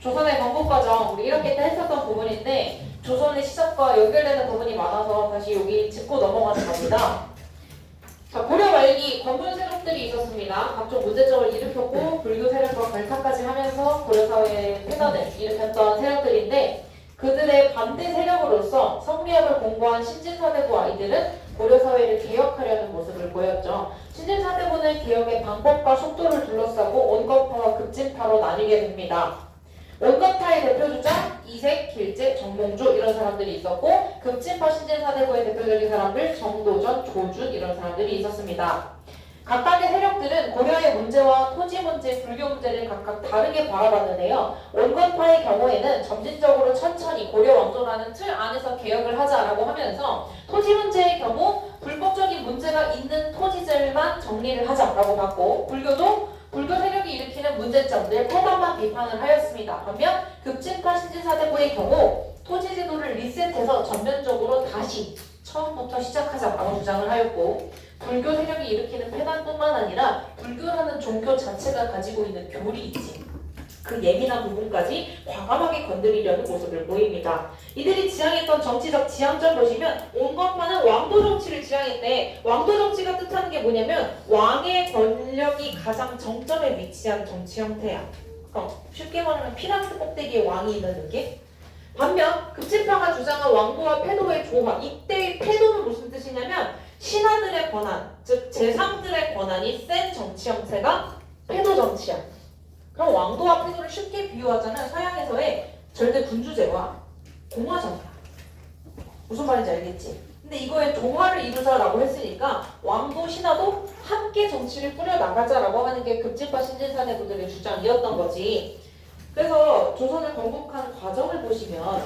조선의 건국과정 우리 1학기 때 했었던 부분인데 조선의 시작과 연결되는 부분이 많아서 다시 여기 짚고 넘어가는 겁니다. 자, 고려 말기 권분 세력들이 있었습니다. 각종 문제점을 일으켰고 불교 세력과 결탁까지 하면서 고려 사회의 폐단을 일으켰던 세력들인데 그들의 반대 세력으로서 성리학을 공부한 신진사대부 아이들은 고려 사회를 개혁하려는 모습을 보였죠. 신진사대부는 개혁의 방법과 속도를 둘러싸고 온건파와 급진파로 나뉘게 됩니다. 온건파의 대표주자 이색, 길재, 정몽주 이런 사람들이 있었고 급진파 신진사대부의 대표적인 사람들 정도전, 조준 이런 사람들이 있었습니다. 각각의 세력들은 고려의 문제와 토지 문제, 불교 문제를 각각 다르게 바라봤는데요. 온건파의 경우에는 점진적으로 천천히 고려 왕조라는 틀 안에서 개혁을 하자라고 하면서 토지 문제의 경우 불법적인 문제가 있는 토지들만 정리를 하자라고 봤고 불교도 불교 세력이 일으키는 문제점들 폐단만 비판을 하였습니다. 반면 급진파 신진사대부의 경우 토지 제도를 리셋해서 전면적으로 다시 처음부터 시작하자라고 주장을 하였고 불교 세력이 일으키는 폐단뿐만 아니라 불교라는 종교 자체가 가지고 있는 교리 있지. 그 예민한 부분까지 과감하게 건드리려는 모습을 보입니다. 이들이 지향했던 정치적 지향점 보시면 온건파는 왕도 정치를 지향했대. 왕도 정치가 뜻하는 게 뭐냐면 왕의 권력이 가장 정점에 위치한 정치 형태야. 쉽게 말하면 피라미드 꼭대기에 왕이 있는 느낌? 반면 급진파가 주장한 왕도와 패도의 조화. 이때의 패도는 무슨 뜻이냐면 신하들의 권한, 즉 재상들의 권한이 센 정치 형태가 패도 정치야. 그럼 왕도와 패도를 쉽게 비유하자면 서양에서의 절대 군주제와 공화정이야. 무슨 말인지 알겠지? 근데 이거에 조화를 이루자라고 했으니까 왕도, 신하도 함께 정치를 꾸려나가자라고 하는 게 급진파 신진사대부들의 주장이었던 거지. 그래서 조선을 건국한 과정을 보시면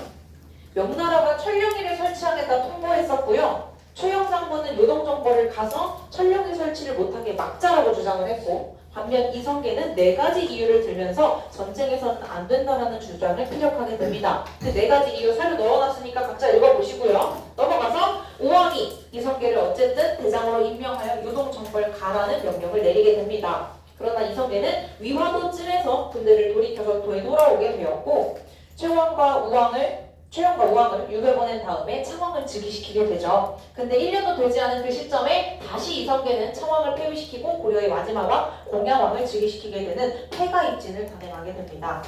명나라가 천령일을 설치하겠다 통보했었고요. 최영 장군은 요동정벌을 가서 천령일 설치를 못하게 막자라고 주장을 했고 반면 이성계는 4가지 이유를 들면서 전쟁에서는 안 된다라는 주장을 피력하게 됩니다. 그 4가지 이유 사료 넣어놨으니까 각자 읽어보시고요. 넘어가서 우왕이 이성계를 어쨌든 대장으로 임명하여 요동정벌 가라는 명령을 내리게 됩니다. 그러나 이성계는 위화도쯤에서 군대를 돌이켜서 되돌아오게 되었고 최영과 우왕을 유배보낸 다음에 창왕을 즉위시키게 되죠. 근데 1년도 되지 않은 그 시점에 다시 이성계는 창왕을 폐위시키고 고려의 마지막 왕 공양왕을 즉위시키게 되는 폐가 입진을 단행하게 됩니다.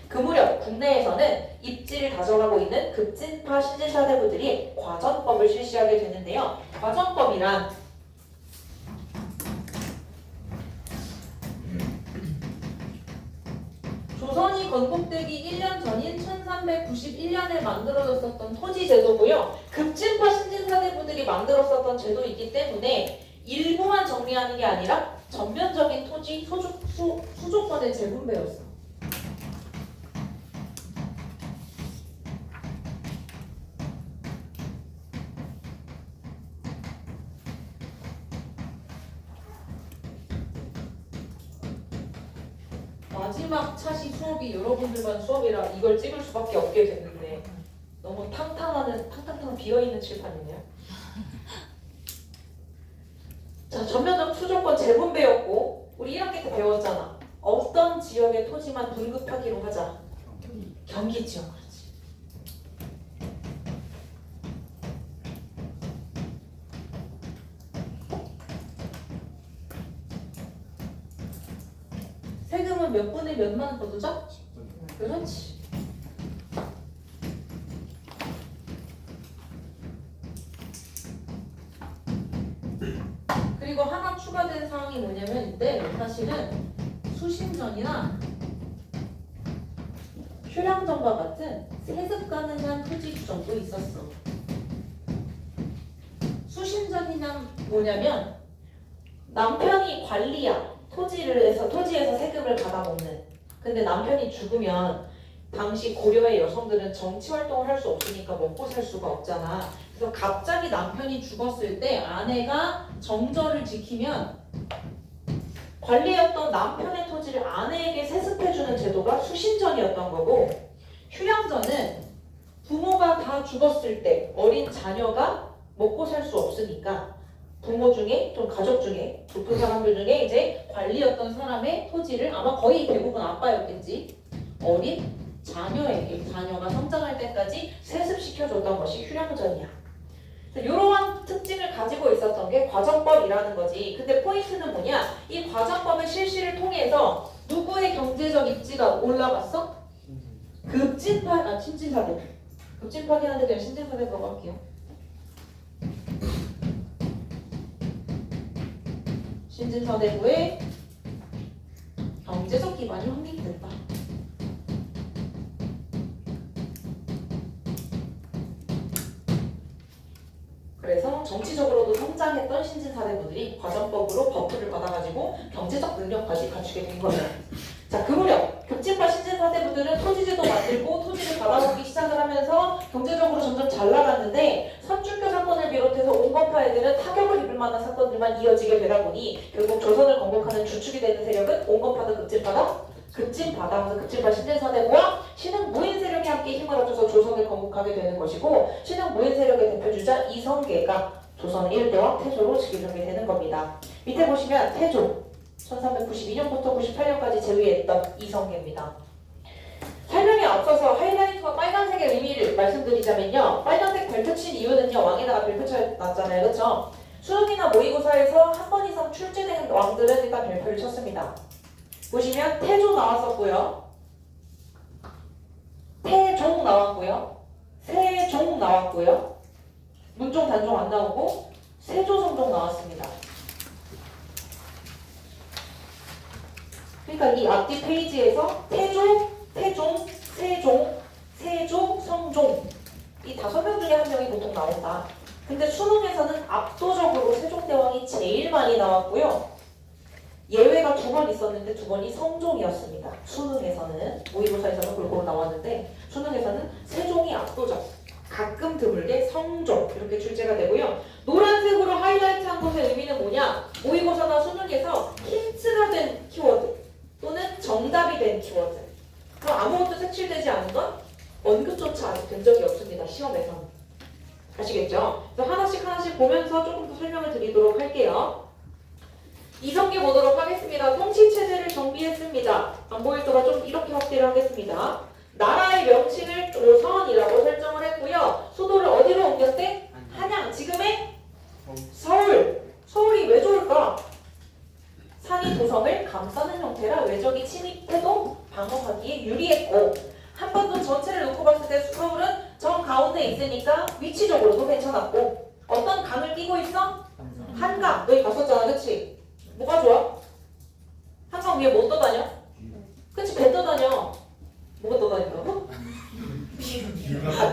그 무렵 국내에서는 입지를 다져가고 있는 급진파 신진사대부들이 과전법을 실시하게 되는데요. 과전법이란 조선이 건국되기 1년 전인 1391년에 만들어졌었던 토지제도고요. 급진파 신진사대부들이 만들었었던 제도이기 때문에 일부만 정리하는 게 아니라 전면적인 토지 수조권의 재분배였어. 마지막 차시 수업이 여러분들만 수업이라 이걸 찍을 수밖에 없게 됐는데 너무 탕탕탕 비어있는 칠판이네요. 자, 전면적 수조권 재분배였고 우리 1학기 때 배웠잖아. 어떤 지역의 토지만 분급하기로 하자. 경기 지역. 그렇지. 세금은 몇 분의 몇만 거두자? 그렇지. 그리고 하나 추가된 사항이 뭐냐면 이때 사실은 수신전이나 휴량전과 같은 세습 가능한 토지 규정도 있었어. 수신전이란 뭐냐면 남편이 관리야. 토지에서 세금을 받아먹는. 근데 남편이 죽으면 당시 고려의 여성들은 정치 활동을 할 수 없으니까 먹고 살 수가 없잖아. 그래서 갑자기 남편이 죽었을 때 아내가 정절을 지키면 관리했던 남편의 토지를 아내에게 세습해주는 제도가 수신전이었던 거고 휴양전은 부모가 다 죽었을 때 어린 자녀가 먹고 살 수 없으니까 부모 중에 좀 가족 중에 높은 사람들 중에 이제 관리였던 사람의 토지를 아마 거의 대부분 아빠였겠지. 어린 자녀에게 자녀가 성장할 때까지 세습시켜줬던 것이 휴령전이야. 이러한 특징을 가지고 있었던 게 과정법이라는 거지. 근데 포인트는 뭐냐? 이 과정법의 실시를 통해서 누구의 경제적 입지가 올라갔어? 신진사대. 급진파긴 한데 그냥 신진사대라고 할게요. 신진사대부의 경제적 기반이 확립됐다. 그래서 정치적으로도 성장했던 신진사대부들이 과정법으로 버프를 받아가지고 경제적 능력까지 갖추게 된 거예요. 자, 그 무렵 급진파 신진사대부들은 토지제도 만들고 토지를 받아먹기 시작을 하면서 경제적으로 점점 잘 나갔는데 선출교 사건을 비롯해서 온건파 애들은 타격을 입을 만한 사건들만 이어지게 되다 보니 결국 조선을 건국하는 주축이 되는 세력은 온건파다 급진파다? 급진파다. 그래서 급진파 신진사대부와 신흥 무인 세력이 함께 힘을 합쳐서 조선을 건국하게 되는 것이고 신흥 무인 세력의 대표주자 이성계가 조선 1대왕 태조로 즉위하게 되는 겁니다. 밑에 보시면 태조 1392년부터 98년까지 재위했던 이성계입니다. 설명에 앞서서 하이라이트와 빨간색의 의미를 말씀드리자면요. 빨간색 별표 친 이유는요. 왕에다가 별표 쳐놨잖아요. 그렇죠? 수능이나 모의고사에서 한 번 이상 출제된 왕들은 일단 별표를 쳤습니다. 보시면 태조 나왔었고요. 태종 나왔고요. 세종 나왔고요. 문종 단종 안 나오고 세조 성종 나왔습니다. 그러니까 이 앞뒤 페이지에서 태조, 태종, 세종, 세조, 성종 이 5명 중에 한 명이 보통 나온다. 근데 수능에서는 압도적으로 세종대왕이 제일 많이 나왔고요. 예외가 2번 있었는데 2번이 성종이었습니다. 수능에서는 모의고사에서는 골고루 나왔는데 수능에서는 세종이 압도적. 가끔 드물게 성종 이렇게 출제가 되고요. 노란색으로 하이라이트한 것의 의미는 뭐냐? 모의고사나 수능에서 힌트가 된 키워드 또는 정답이 된 키워드. 그럼 아무것도 색칠되지 않은 건 언급조차 아직 된 적이 없습니다. 시험에서는. 아시겠죠? 그래서 하나씩 보면서 조금 더 설명을 드리도록 할게요. 이성계 보도록 하겠습니다. 통치체제를 정비했습니다. 안 보일까봐 좀 이렇게 확대를 하겠습니다. 나라의 명칭을 조선이라고 설정을 했고요. 수도를 어디로 옮겼대? 한양. 지금의 서울. 서울이 왜 좋을까? 산이 도성을 감싸는 형태라 외적이 침입해도 방어하기에 유리했고 한반도 전체를 놓고 봤을 때 서울은 정 가운데 있으니까 위치적으로도 괜찮았고 어떤 강을 끼고 있어? 한강. 너희 봤었잖아. 그치? 뭐가 좋아? 한강 위에 뭐 떠다녀? 그치? 배 떠다녀. 뭐가 떠다닌다고?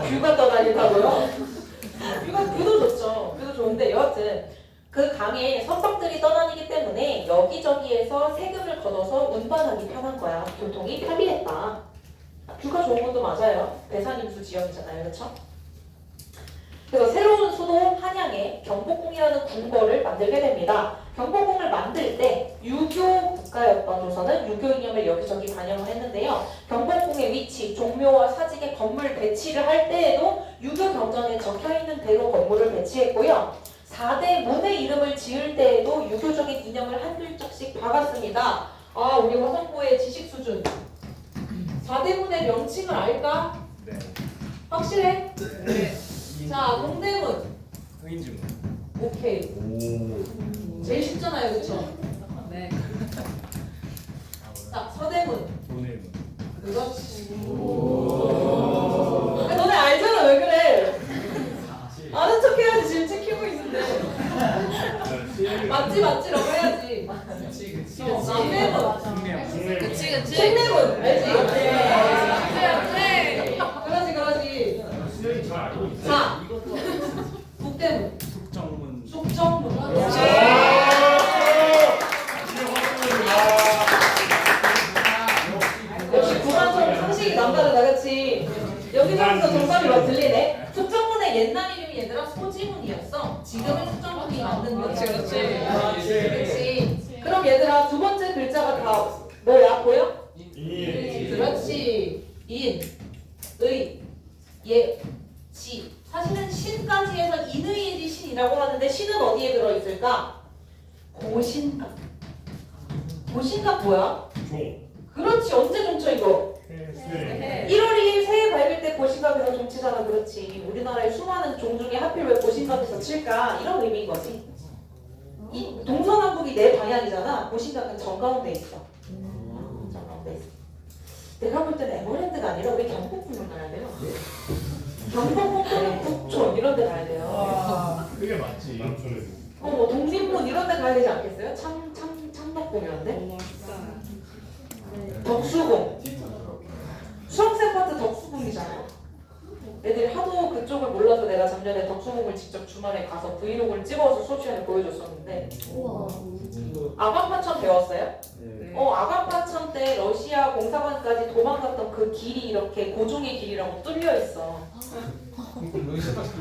뷰가 떠다닌다고요? 뷰도 좋죠. 뷰도 좋은데 여하튼 그 강에 선박들이 떠다니기 때문에 여기저기에서 세금을 걷어서 운반하기 편한 거야. 교통이 편리했다. 뷰가 좋은 것도 맞아요. 배산임수 지역이잖아요. 그렇죠? 그래서 새로운 수도 한양에 경복궁이라는 궁궐을 만들게 됩니다. 경복궁을 만들 때 유교 국가였던 조선은 유교 이념을 여기저기 반영을 했는데요. 경복궁의 위치, 종묘와 사직의 건물 배치를 할 때에도 유교 경전에 적혀있는 대로 건물을 배치했고요. 4대 문의 이름을 지을 때에도 유교적인 이념을 한 글자씩 박았습니다. 아, 우리 화성고의 지식 수준. 4대 문의 명칭을 알까? 네. 확실해? 네. 자, 동대문. 흥인지문. 오케이. 오. 제일 쉽잖아요, 그쵸? 네. 자, 서대문. 돈의문. 그렇지. 아, 너네 알잖아, 왜 그래? 아는 척 해야지, 지금 찍히고 있는데. 맞지라고 해야지. 그치. 남대문. 승례문. 그치. 책내문, 알지? 네. 그러지. 수영이 잘 알고 있어. 자, 북대문. 숙정문. 숙정문. 역시 구간성 상식이 남다르다, 그치? 여기서부터 정답이 막 들리네. 숙정문의 옛날 이름이 얘들아 소지문이었어. 지금은 숙정문이 맞는 거야. 그치. 그럼 얘들아 두 번째 글자가 다 뭐야? 보여? 그렇지. 인, 의, 예, 지. 사실은 신까지 해서 인의예지 신이라고 하는데 신은 어디에 들어있을까? 고신각. 고신각 뭐야? 종. 그렇지. 언제 종쳐 이거? 네. 1월 2일 새해 밝을 때 고심각에서 종 치잖아. 그렇지. 우리나라의 수많은 종 중에 하필 왜 고심각에서 칠까? 이런 의미인 거지. 이 동서남북이 네 방향이잖아. 고심각은 정가운데 있어. 정가운데 있어. 내가 볼 때는 에버랜드가 아니라 우리 경복궁을 가야 돼요. 경복궁 또는 북촌 이런 데 가야 돼요. 그게 맞지. 뭐 독립문 이런 데 가야 되지 않겠어요? 창덕궁이었는데? 덕수궁. 수험생 파트 덕수궁이잖아요. 애들이 하도 그쪽을 몰라서 내가 작년에 덕수궁을 직접 주말에 가서 브이로그를 찍어서 수업 시간에 보여줬었는데 아간파천 배웠어요? 아간파천 때 러시아 공사관까지 도망갔던 그 길이 이렇게 고종의 길이라고 뚫려 있어.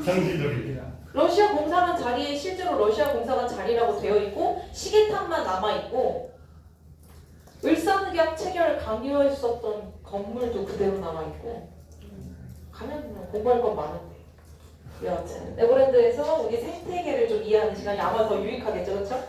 상징적이야. 러시아 공사관 자리에 실제로 러시아 공사관 자리라고 되어 있고 시계탑만 남아 있고 을사늑약 체결 강요했었던 건물도 그대로 남아 있고 가면 공부할 건 많은데 여하튼 에버랜드에서 우리 생태계를 좀 이해하는 시간이 아마 더 유익하겠죠, 그렇죠?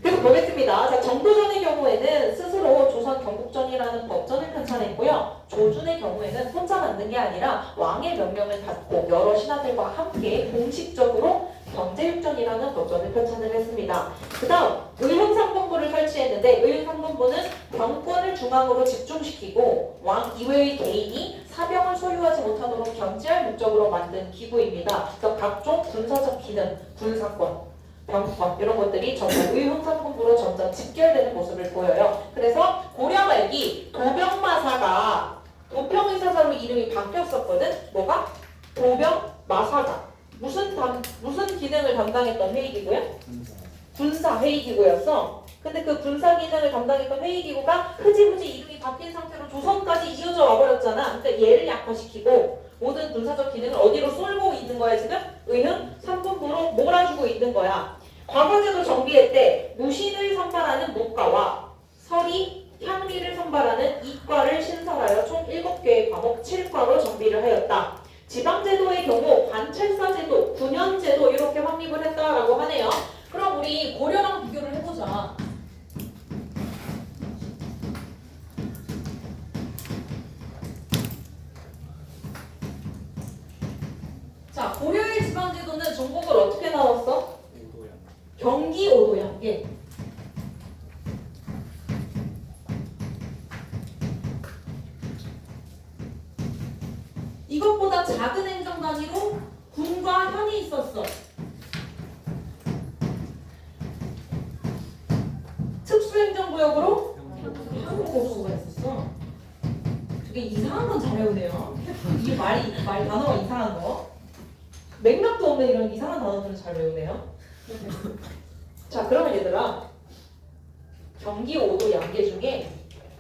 계속 보겠습니다. 자, 정도전의 경우에는 스스로 조선 경국전이라는 법전을 편찬했고요. 조준의 경우에는 혼자 만든 게 아니라 왕의 명령을 받고 여러 신하들과 함께 공식적으로 경제육전이라는 법전을 편찬을 했습니다. 그 다음 의훈상본부를 설치했는데 의훈상본부는 병권을 중앙으로 집중시키고 왕 이외의 개인이 사병을 소유하지 못하도록 경지할 목적으로 만든 기구입니다. 그래서 각종 군사적 기능, 군사권, 병권 이런 것들이 전부 의훈상본부로 점점 집결되는 모습을 보여요. 그래서 고려 말기 도병마사가 도평의사사로 이름이 바뀌었었거든. 뭐가? 도병마사가 무슨 기능을 담당했던 회의기구야? 군사 회의기구였어. 근데 그 군사 기능을 담당했던 회의기구가 흐지부지 이름이 바뀐 상태로 조선까지 이어져 와버렸잖아. 그러니까 얘를 약화시키고 모든 군사적 기능을 어디로 쏠고 있는 거야 지금? 의흥 3분부로 몰아주고 있는 거야. 과거제도 정비회 때 무신을 선발하는 목과와 설이 향리를 선발하는 이과를 신설하여 총 7개의 과목 7과로 정비를 하였다. 지방제도의 경우 관찰사제도, 군현제도 이렇게 확립을 했다라고 하네요. 그럼 우리 고려랑 비교를 해보자. 자, 고려의 지방제도는 전국을 어떻게 나눴어? 경기 5도양. 예. 이것보다 작은 행정 단위로 군과 현이 있었어. 특수행정구역으로 항구고수가 있었어. 되게 이상한 건 잘 외우네요. 이 말 단어가 이상한 거. 맥락도 없는 이런 이상한 단어들을 잘 외우네요. 자, 그러면 얘들아, 경기 5도 양계 중에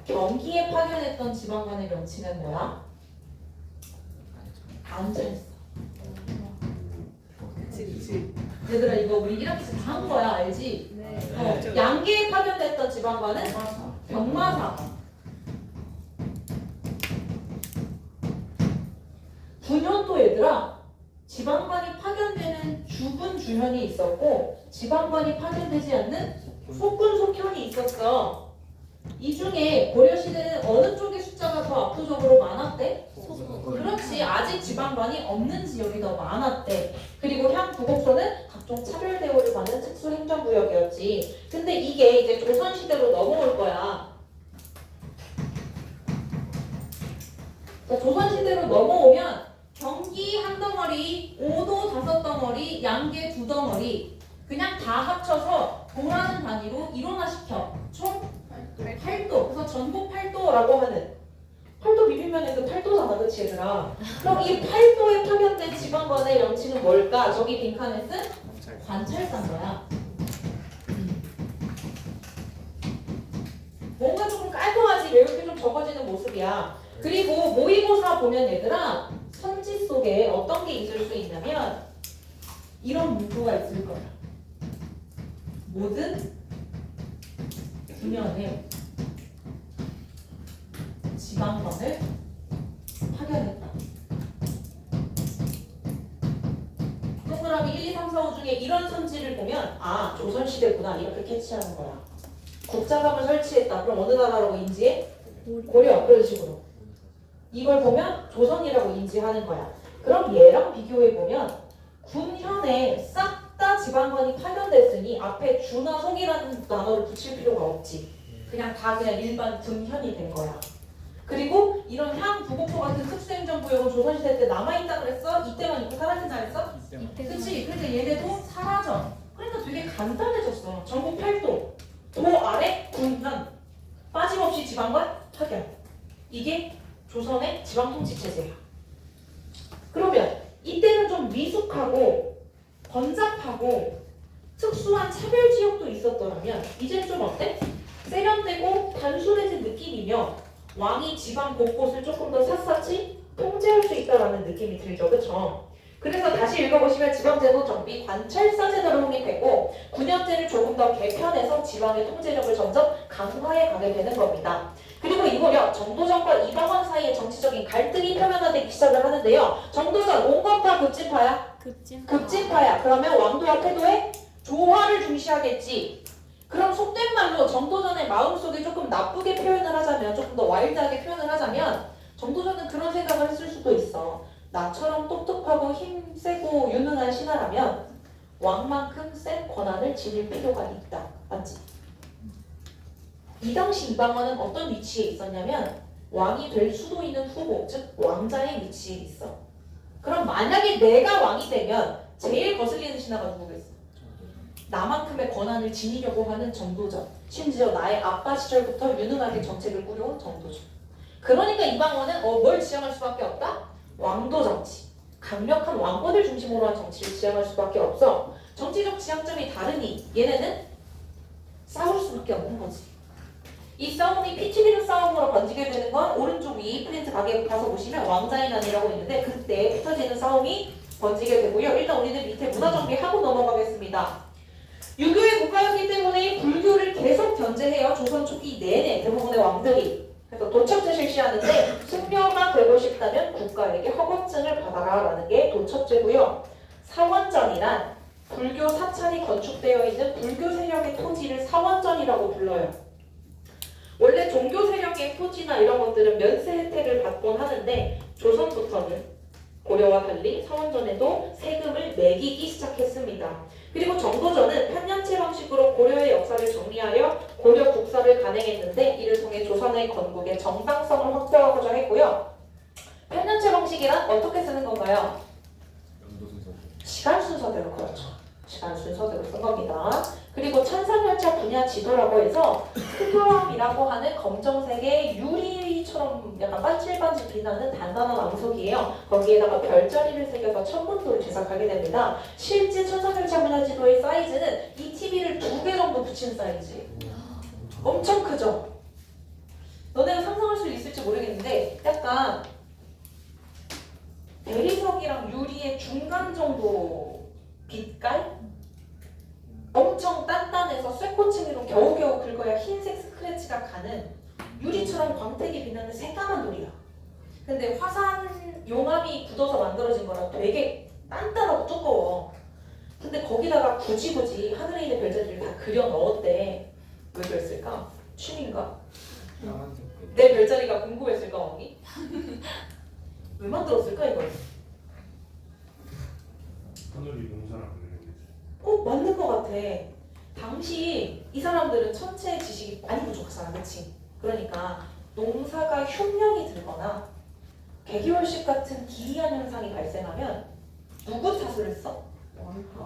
경기에 파견했던 지방관의 명칭은 뭐야? 암살사. 얘들아 이거 우리 1학기에서 다 한 거야, 알지? 양계에 파견됐던 지방관은 병마사. 군현도 얘들아 지방관이 파견되는 주군 주현이 있었고 지방관이 파견되지 않는 속군 속현이 있었어. 이 중에 고려시대는 어느 쪽의 숫자가 더 압도적으로 많았대? 그렇지. 아직 지방관이 없는 지역이 더 많았대. 그리고 향부곡소는 각종 차별 대우를 받는 특수 행정구역이었지. 근데 이게 이제 조선시대로 넘어올 거야. 자, 조선시대로 넘어오면 경기 한 덩어리, 5도 5덩어리, 양계 2덩어리 그냥 다 합쳐서 도라는 단위로 일원화시켜. 총 8도. 그래서 전국 8도라고 하는 8도 비빔면에 그 8도잖아, 그치 얘들아? 그럼 이 8도에 파견된 지방관의 명칭은 뭘까? 저기 빈칸에 쓴 관찰사인 거야. 뭔가 조금 깔끔하지, 외울 게 좀 적어지는 모습이야. 그리고 모의고사 보면 얘들아 선지 속에 어떤 게 있을 수 있냐면 이런 문구가 있을 거야. 모든 분야에 지방관을 파견했다. 동그라미 1, 2, 3, 4, 5 중에 이런 선지를 보면 아, 조선시대구나 이렇게 캐치하는 거야. 국자감을 설치했다. 그럼 어느 나라라고 인지해? 고려 그런 식으로. 이걸 보면 조선이라고 인지하는 거야. 그럼 얘랑 비교해 보면 군현에 싹 다 지방관이 파견됐으니 앞에 주나 속이라는 단어를 붙일 필요가 없지. 그냥 다 그냥 일반 등현이 된 거야. 그리고 이런 향 부곡포 같은 특수행정구역은 조선시대 때 남아있다 그랬어? 이때만 있고 사라진다 그랬어? 그치? 그러니까 얘네도 사라져. 그러니까 되게 간단해졌어. 전국 8도 도 아래 군현 빠짐없이 지방관 파견. 이게 조선의 지방통치체제야. 그러면 이때는 좀 미숙하고 번잡하고 특수한 차별지역도 있었더라면 이제는 좀 어때? 세련되고 단순해진 느낌이며 왕이 지방 곳곳을 조금 더 샅샅이 통제할 수 있다는 느낌이 들죠. 그쵸? 그래서 다시 읽어보시면 지방제도 정비 관찰사제도로 확립되고 군현제를 조금 더 개편해서 지방의 통제력을 점점 강화해 가게 되는 겁니다. 그리고 이 무렵 정도전과 이방원 사이의 정치적인 갈등이 표면화되기 시작을 하는데요. 정도전 온건파 급진파야? 급진파야. 그러면 왕도와 태도의 조화를 중시하겠지. 그럼 속된 말로 정도전의 마음속에 조금 나쁘게 표현을 하자면, 조금 더 와일드하게 표현을 하자면 정도전은 그런 생각을 했을 수도 있어. 나처럼 똑똑하고 힘세고 유능한 신하라면 왕만큼 센 권한을 지닐 필요가 있다. 맞지? 이 당시 이방원은 어떤 위치에 있었냐면 왕이 될 수도 있는 후보, 즉 왕자의 위치에 있어. 그럼 만약에 내가 왕이 되면 제일 거슬리는 신하가 누구겠어? 나만큼의 권한을 지니려고 하는 정도전. 심지어 나의 아빠 시절부터 유능하게 정책을 꾸려온 정도전. 그러니까 이방원은 뭘 지향할 수밖에 없다? 왕도 정치. 강력한 왕권을 중심으로 한 정치를 지향할 수밖에 없어. 정치적 지향점이 다르니 얘네는 싸울 수밖에 없는 거지. 이 싸움이 피 튀기는 싸움으로 번지게 되는 건 오른쪽 위 프린트 가게 가서 보시면 왕자의 난이라고 있는데 그때 피 터지는 싸움이 번지게 되고요. 일단 우리는 밑에 문화 정비하고 넘어가겠습니다. 유교의 국가였기 때문에 불교를 계속 견제해요. 조선 초기 내내 대부분의 왕들이. 그래서 도첩제 실시하는데 승려가 되고 싶다면 국가에게 허가증을 받아라 라는 게 도첩제고요. 사원전이란 불교 사찰이 건축되어 있는 불교 세력의 토지를 사원전이라고 불러요. 원래 종교 세력의 토지나 이런 것들은 면세 혜택을 받곤 하는데 조선부터는 고려와 달리 사원전에도 세금을 매기기 시작했습니다. 그리고 정도전은 편년체 방식으로 고려의 역사를 정리하여 고려 국사를 간행했는데 이를 통해 조선의 건국의 정당성을 확보하고자 했고요. 편년체 방식이란 어떻게 쓰는 건가요? 시간 순서대로. 그렇죠. 시간 순서대로 쓴 겁니다. 그리고 천상열차 분야 지도라고 해서 흑요함이라고 하는 검정색의 유리처럼 약간 반질반질 빛나는 단단한 왕석이에요. 거기에다가 별자리를 새겨서 천문도를 제작하게 됩니다. 실제 천상열차 분야 지도의 사이즈는 이 TV를 2개 정도 붙인 사이즈. 엄청 크죠? 너네가 상상할 수 있을지 모르겠는데 약간 대리석이랑 유리의 중간 정도 빛깔? 엄청 단단해서 쇠코칭으로 겨우겨우 긁어야 흰색 스크래치가 가는 유리처럼 광택이 빛나는 새까만 돌이야. 근데 화산 용암이 굳어서 만들어진 거라 되게 단단하고 두꺼워. 근데 거기다가 굳이 하늘에 있는 별자리를 다 그려 넣었대. 왜 그랬을까? 취미인가? 내 별자리가 궁금했을까 왕이? 왜 만들었을까 이걸? 하늘이 농사를 맞는 것 같아. 당시 이 사람들은 천체 지식이 많이 부족하잖아, 그치? 그러니까 농사가 흉년이 들거나 개기월식 같은 기이한 현상이 발생하면 누구 탓을 했어?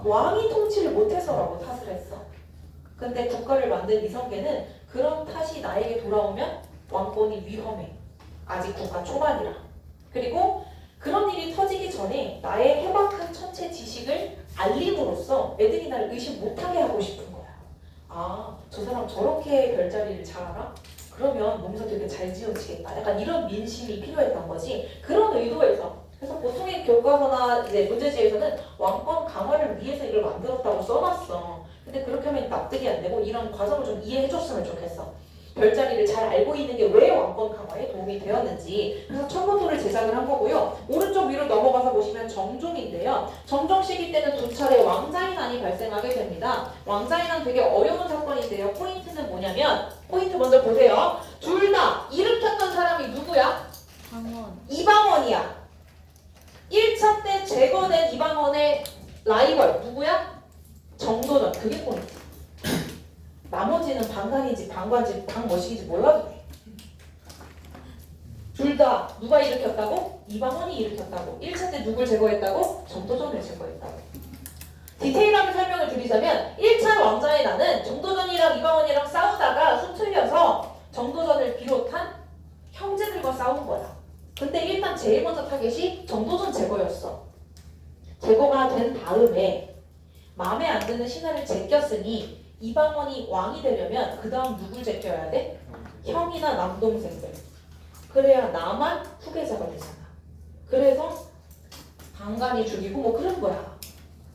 왕이 통치를 못해서라고 탓을 했어. 근데 국가를 만든 이성계는 그런 탓이 나에게 돌아오면 왕권이 위험해. 아직 국가 초반이라. 그리고 그런 일이 터지기 전에 나의 해박한 천체 지식을 알림으로써 애들이 나를 의심 못하게 하고 싶은 거야. 아, 저 사람 저렇게 별자리를 잘 알아? 그러면 농사 되게 잘 지어지겠다. 약간 이런 민심이 필요했던 거지. 그런 의도에서. 그래서 보통의 교과서나 이제 문제지에서는 왕권 강화를 위해서 이걸 만들었다고 써놨어. 근데 그렇게 하면 납득이 안 되고 이런 과정을 좀 이해해줬으면 좋겠어. 별자리를 잘 알고 있는 게 왜 왕권 강화에 도움이 되었는지. 그래서 천문도를 제작을 한 거고요. 오른쪽 위로 넘어가서 보시면 정종인데요. 정종 시기 때는 2차례 왕자인환이 발생하게 됩니다. 왕자인환 되게 어려운 사건인데요. 포인트는 뭐냐면 포인트 먼저 보세요. 둘 다 일으켰던 누구야? 방언. 이방원이야. 1차 때 제거된 이방원의 라이벌 누구야? 정도전. 그게 포인트. 나머지는 방관인지 방관인지 방머식인지 몰라도 돼. 둘 다 누가 일으켰다고? 이방원이 일으켰다고. 1차 때 누굴 제거했다고? 정도전을 제거했다고. 디테일하게 설명을 드리자면 1차 왕자의 난은 정도전이랑 이방원이랑 싸우다가 수틀려서 정도전을 비롯한 형제들과 싸운 거야. 근데 일단 제일 먼저 타겟이 정도전 제거였어. 제거가 된 다음에 마음에 안 드는 신하를 제꼈으니 이방원이 왕이 되려면 그 다음 누굴 제껴야 돼? 형이나 남동생들. 그래야 나만 후계자가 되잖아. 그래서 방관이 죽이고 뭐 그런 거야.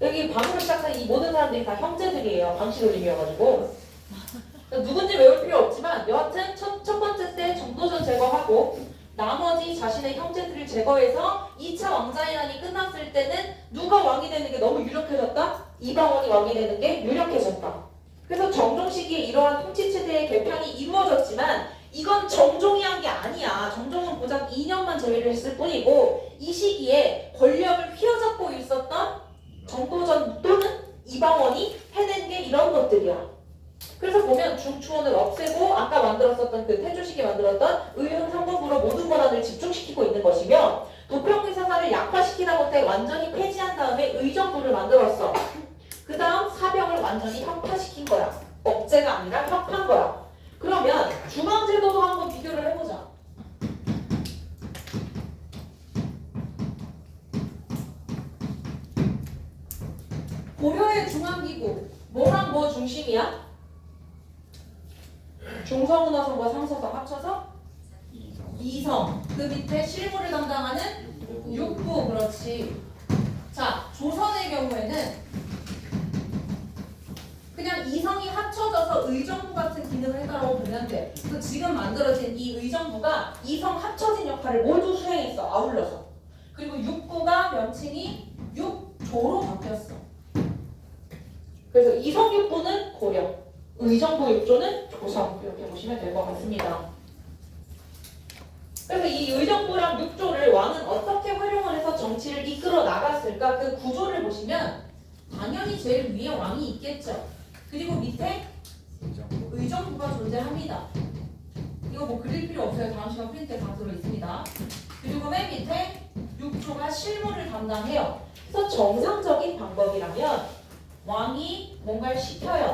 여기 방으로 시작한 이 모든 사람들이 다 형제들이에요. 방시돌림이어가지고. 누군지 외울 필요 없지만 여하튼 첫 번째 때 정도전 제거하고 나머지 자신의 형제들을 제거해서 2차 왕자의 난이 끝났을 때는 누가 왕이 되는 게 너무 유력해졌다? 이방원이 왕이 되는 게 유력해졌다. 그래서 정종 시기에 이러한 통치체제의 개편이 이루어졌지만 이건 정종이 한 게 아니야. 정종은 고작 2년만 제외를 했을 뿐이고 이 시기에 권력을 휘어잡고 있었던 정도전 또는 이방원이 해낸 게 이런 것들이야. 그래서 보면 중추원을 없애고 아까 만들었었던 그 태조식이 만들었던 의훈 상법으로 모든 권한을 집중시키고 있는 것이며 도평의 사사를 약화시키다 못해 완전히 폐지한 다음에 의정부를 만들었어. 그 다음 사병을 완전히 혁파시킨 거야. 억제가 아니라 혁파한 거야. 그러면 중앙제도도 한번 비교를 해보자. 고려의 중앙기구 뭐랑 뭐 중심이야? 중서문화성과 상서성 합쳐서 이성. 그 밑에 실무를 담당하는 육부. 그렇지. 자, 조선의 경우에는 그냥 이성이 합쳐져서 의정부 같은 기능을 했다고 보면 돼. 그래서 지금 만들어진 이 의정부가 이성 합쳐진 역할을 모두 수행했어. 아울러서. 그리고 육부가 명칭이 육조로 바뀌었어. 그래서 이성 육부는 고려, 의정부 육조는 조선. 이렇게 보시면 될 것 같습니다. 그래서 이 의정부랑 육조를 왕은 어떻게 활용을 해서 정치를 이끌어 나갔을까? 그 구조를 보시면 당연히 제일 위에 왕이 있겠죠. 그리고 밑에 의정부가 존재합니다. 이거 뭐 그릴 필요 없어요. 다음 시간 프린트에 다 들어있습니다. 그리고 맨 밑에 육조가 실무를 담당해요. 그래서 정상적인 방법이라면 왕이 뭔가를 시켜요.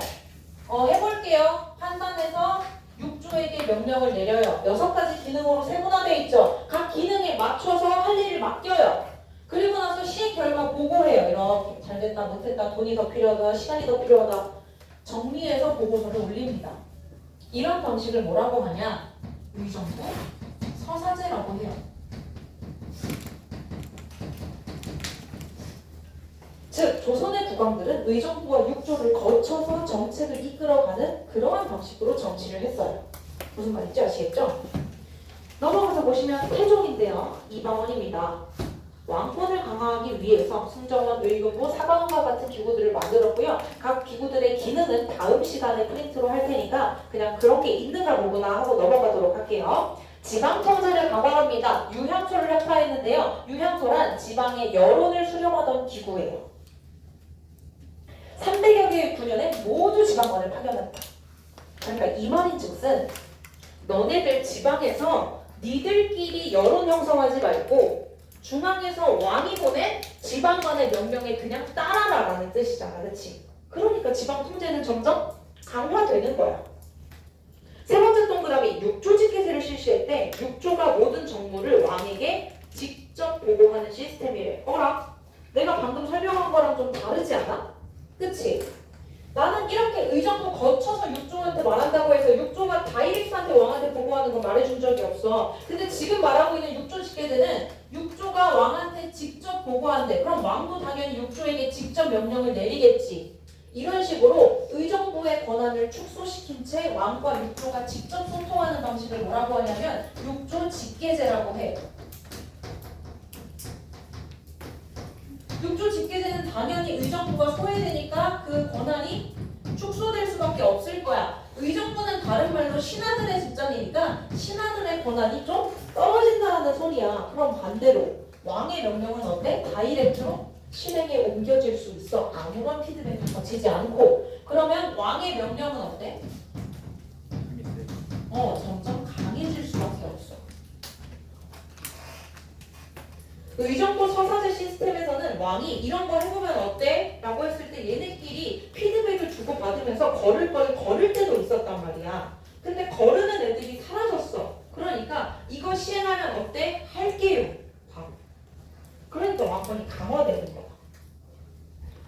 해볼게요. 판단해서 육조에게 명령을 내려요. 6가지 기능으로 세분화되어 있죠. 각 기능에 맞춰서 할 일을 맡겨요. 그리고 나서 시행 결과 보고해요. 이렇게 잘됐다 못했다 돈이 더 필요하다 시간이 더 필요하다 정리해서 보고서를 올립니다. 이런 방식을 뭐라고 하냐? 의정부 서사제라고 해요. 즉 조선의 국왕들은 의정부와 육조를 거쳐서 정책을 이끌어가는 그러한 방식으로 정치를 했어요. 무슨 말인지 아시겠죠? 넘어가서 보시면 태종인데요. 이방원입니다. 왕권을 강화하기 위해서 승정원, 의금부, 사방과 같은 기구들을 만들었고요. 각 기구들의 기능은 다음 시간에 프린트로 할 테니까 그냥 그런 게 있는가 보구나 하고 넘어가도록 할게요. 지방통제를 강화합니다. 유향소를 혁파했는데요. 유향소란 지방의 여론을 수렴하던 기구예요. 300여 개의 군현에 모두 지방관을 파견한다. 그러니까 이 말인 즉슨 너네들 지방에서 니들끼리 여론 형성하지 말고 중앙에서 왕이 보낸 지방관의 명령에 그냥 따라라라는 뜻이잖아. 그렇지? 그러니까 지방 통제는 점점 강화되는 거야. 세 번째 동그라미 육조 직계제를 실시했대. 육조가 모든 정무를 왕에게 직접 보고하는 시스템이래. 어라? 내가 방금 설명한 거랑 좀 다르지 않아? 그치? 나는 이렇게 의정부 거쳐서 육조한테 말한다고 해서 육조가 다이렉트한테 왕한테 보고하는 건 말해준 적이 없어. 근데 지금 말하고 있는 육조 직계제는 육조가 왕한테 직접 보고한대. 그럼 왕도 당연히 육조에게 직접 명령을 내리겠지. 이런 식으로 의정부의 권한을 축소시킨 채 왕과 육조가 직접 소통하는 방식을 뭐라고 하냐면 육조 직계제라고 해. 육조 직계제는 당연히 의정부가 소외되니까 그 권한이 축소될 수밖에 없을 거야. 의정부는 다른 말로 신하들의 집단이니까 신하들의 권한이 좀 떨어진다라는 소리야. 그럼 반대로 왕의 명령은 어때? 다이렉트로 실행에 옮겨질 수 있어. 아무런 피드백을 거치지 않고. 그러면 왕의 명령은 어때? 점점 강해질 수밖에 없어. 의정부 서사제 시스템에서는 왕이 이런 거 해보면 어때? 라고 했을 때 얘네끼리 피드백을 주고받으면서 걸을 때도 있었단 말이야. 근데 거르는 애들이 사라졌어. 그러니까 이거 시행하면 어때? 할게요. 바로. 그러니까 왕권이 강화되는 거야.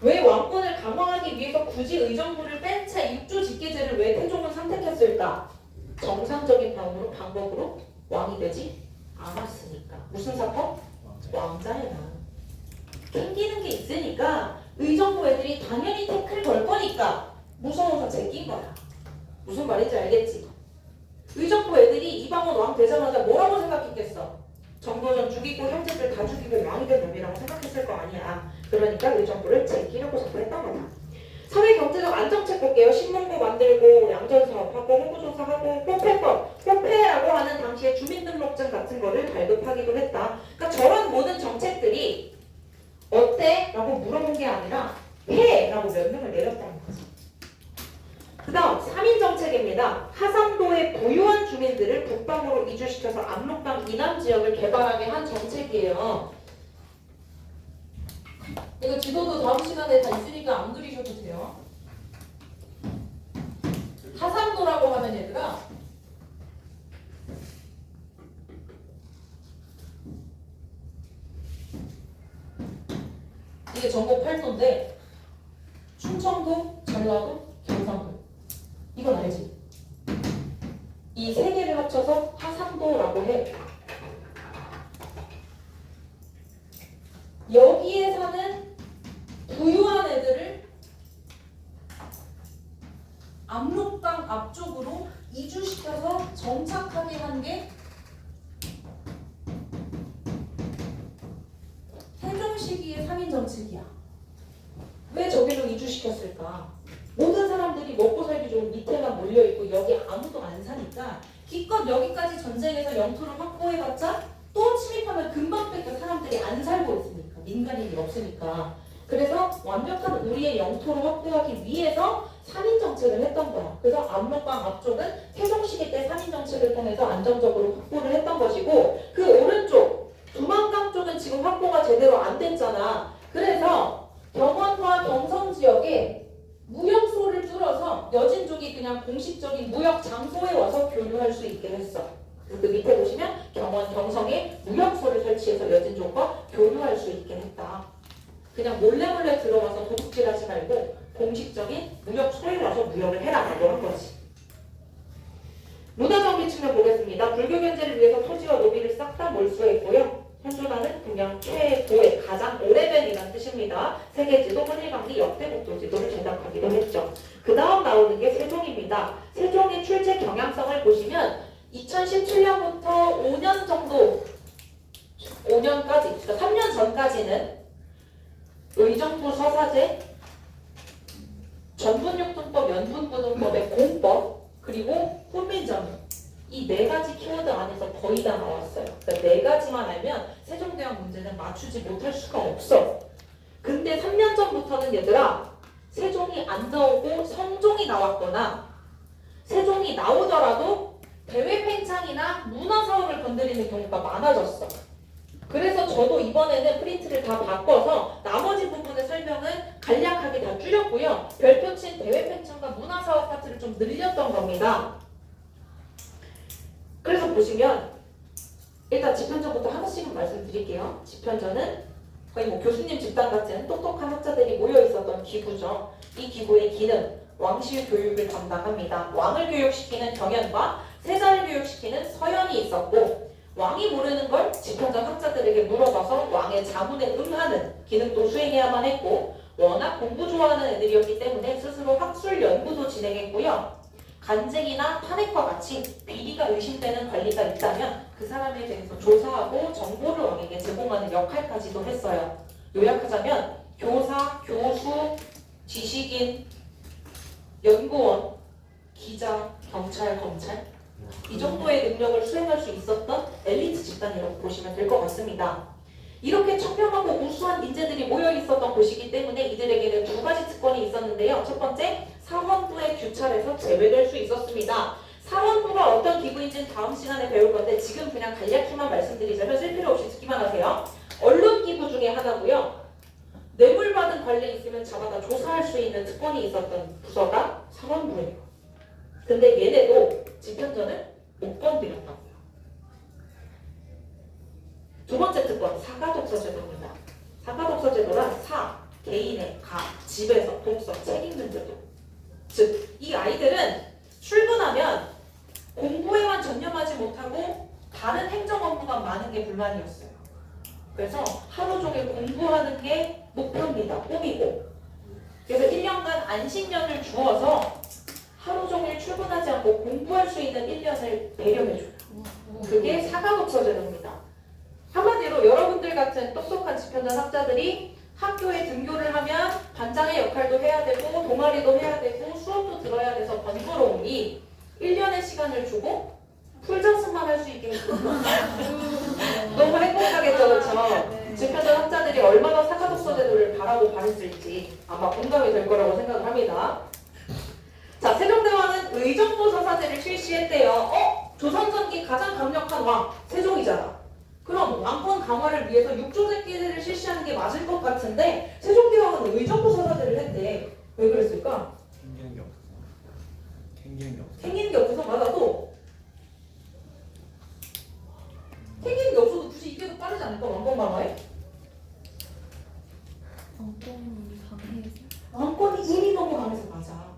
왜 왕권을 강화하기 위해서 굳이 의정부를 뺀 채 육조 직계제를 왜 태종은 선택했을까? 정상적인 방법으로 왕이 되지 않았으니까. 무슨 사건? 왕자의 난. 낑기는 게 있으니까 의정부 애들이 당연히 태클 걸 거니까 무서워서 제낀 거야. 무슨 말인지 알겠지? 의정부 애들이 이방원 왕 되자마자 뭐라고 생각했겠어? 정도전 죽이고 형제들 다 죽이고 왕이 된 놈이라고 생각했을 거 아니야. 그러니까 의정부를 제끼려고 자꾸 했던 거다. 사회 경제적 안정책 볼게요. 신문고 만들고 양전사업하고 홍보조사하고 포폐법, 포폐라고 하는 당시에 주민등록증 같은 거를 발급하기도 했다. 그러니까 저런 모든 정책들이 어때? 라고 물어본 게 아니라 해! 라고 명령을 내렸다는 거지. 그 다음 3인 정책입니다. 하상도의 부유한 주민들을 북방으로 이주시켜서 압록강 이남 지역을 개발하게 한 정책이에요. 이거 지도도 다음 시간에 다 있으니까 안 그리셔도 돼요. 하상도라고 하면 얘들아 이게 전국 8도인데 충청도, 전라도, 경상도 이건 알지? 이 세 개를 합쳐서 하상도라고 해. 여기에 사는 부유한 애들을 압록강 앞쪽으로 이주시켜서 정착하게 한 게 태종 시기의 3인 정책이야. 왜 저기로 이주시켰을까? 모든 사람들이 먹고 살기 좋은 밑에만 몰려있고 여기 아무도 안 사니까 기껏 여기까지 전쟁에서 영토를 확보해봤자 또 침입하면 금방 뺏겨. 사람들이 안 살고 있으니까. 민간인이 없으니까. 그래서 완벽한 우리의 영토를 확보하기 위해서 3인 정책을 했던 거야. 그래서 압록강 앞쪽은 태종 시기 때 3인 정책을 통해서 안정적으로 확보를 했던 것이고, 그 오른쪽 두만강 쪽은 지금 확보가 제대로 안 됐잖아. 그래서 경원과 경성 지역에 무역소를 뚫어서 여진족이 그냥 공식적인 무역 장소에 와서 교류할 수 있게 했어. 그 밑에 보시면 경원, 경성에 무역소를 설치해서 여진족과 교류할 수 있게 했다. 그냥 몰래 들어와서 도둑질하지 말고 공식적인 무역소에 와서 무역을 해라라고 한 거지. 문화정비 측면 보겠습니다. 불교 견제를 위해서 토지와 노비를 싹 다 몰수했고요. 현존하는 그냥 최고의 가장 오래된이라는 뜻입니다. 세계지도, 헌일강리, 역대국도지도를 제작하기도 했죠. 그 다음 나오는 게 세종입니다. 세종의 출제 경향성을 보시면 2017년부터 5년 정도, 5년까지, 그러니까 3년 전까지는 의정부 서사제, 전분육등법, 연분부등법의 공법, 그리고 훈민정음 이 네 가지 키워드 안에서 거의 다 나왔어요. 그러니까 네 가지만 알면 세종대왕 문제는 맞추지 못할 수가 없어. 근데 3년 전부터는 얘들아 세종이 안 나오고 성종이 나왔거나 세종이 나오더라도 대외 팽창이나 문화 사업을 건드리는 경우가 많아졌어. 그래서 저도 이번에는 프린트를 다 바꿔서 나머지 부분의 설명은 간략하게 다 줄였고요. 별표친 대외 팽창과 문화 사업 파트를 좀 늘렸던 겁니다. 그래서 보시면 일단 집현전부터 하나씩은 말씀드릴게요. 집현전은 거의 뭐 교수님 집단 같은 똑똑한 학자들이 모여 있었던 기구죠. 이 기구의 기능, 왕실 교육을 담당합니다. 왕을 교육시키는 경연과 세자를 교육시키는 서연이 있었고, 왕이 모르는 걸 집현전 학자들에게 물어봐서 왕의 자문에 응하는 기능도 수행해야만 했고, 워낙 공부 좋아하는 애들이었기 때문에 스스로 학술 연구도 진행했고요. 간쟁이나 탄핵과 같이 비리가 의심되는 관리가 있다면 그 사람에 대해서 조사하고 정보를 왕에게 제공하는 역할까지도 했어요. 요약하자면 교사, 교수, 지식인, 연구원, 기자, 경찰, 검찰 이 정도의 능력을 수행할 수 있었던 엘리트 집단이라고 보시면 될 것 같습니다. 이렇게 청렴하고 우수한 인재들이 모여 있었던 곳이기 때문에 이들에게는 두 가지 특권이 있었는데요. 첫 번째, 사원부의 규찰에서 제외될 수 있었습니다. 사원부가 어떤 기구인지는 다음 시간에 배울 건데 지금 그냥 간략히만 말씀드리자면 쓸 필요 없이 듣기만 하세요. 언론 기구 중에 하나고요. 뇌물받은 관련 있으면 잡아다 조사할 수 있는 특권이 있었던 부서가 사원부예요. 근데 얘네도 집현전을 못 건드렸다고요. 두 번째 특권, 사가독서 제도입니다. 사가독서 제도란 사, 개인의 가, 집에서 독서, 책 읽는 제도. 즉, 이 아이들은 출근하면 공부에만 전념하지 못하고 다른 행정 업무가 많은 게 불만이었어요. 그래서 하루 종일 공부하는 게 목표입니다. 꿈이고. 그래서 1년간 안식년을 주어서 하루 종일 출근하지 않고 공부할 수 있는 1년을 배려해줘요. 그게 사가독서 제도입니다. 한마디로 여러분들 같은 똑똑한 집현전 학자들이 학교에 등교를 하면 반장의 역할도 해야 되고 동아리도 해야 되고 수업도 들어야 돼서 번거로우니 1년의 시간을 주고 풀자습만 할 수 있게 너무 행복하겠죠, 그렇죠? 집현전 학자들이 얼마나 사가독서 제도를 바라고 바랬을지 아마 공감이 될 거라고 생각을 합니다. 자, 세종대왕은 의정부서사제를 실시했대요. 조선전기 가장 강력한 왕, 세종이잖아. 그럼 왕권 강화를 위해서 육조제기를 실시하는 게 맞을 것 같은데 세종대왕은 의정부서사제를 했대. 왜 그랬을까? 생기는 게 없어서. 생기는 게 없어서. 생기는 게 없어서 맞아도 생기는 게 없어도 굳이 이게 더 빠르지 않을까? 왕권 강화에? 왕권이 강해서 왕권이 이미 너무 강해서 맞아.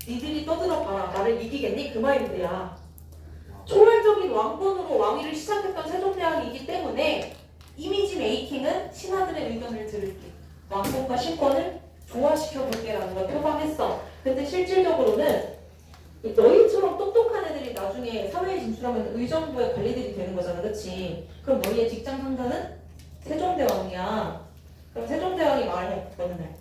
니들이 떠들어봐라. 나를 이기겠니? 그 마인드야. 초월적인 왕권으로 왕위를 시작했던 세종대왕이기 때문에 이미지 메이킹은 신하들의 의견을 들을게. 왕권과 신권을 조화시켜볼게라는 걸 표방했어. 근데 실질적으로는 너희처럼 똑똑한 애들이 나중에 사회에 진출하면 의정부의 관리들이 되는 거잖아. 그치? 그럼 너희의 직장 상사는 세종대왕이야. 그럼 세종대왕이 말해. 어느 날.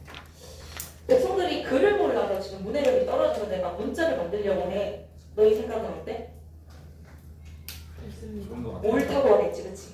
백성들이 글을 몰라서 지금 문해력이 떨어지는 내가 문자를 만들려고 해. 너희 생각은 어때? 좋은 것 같아요. 옳다고 하겠지, 그치?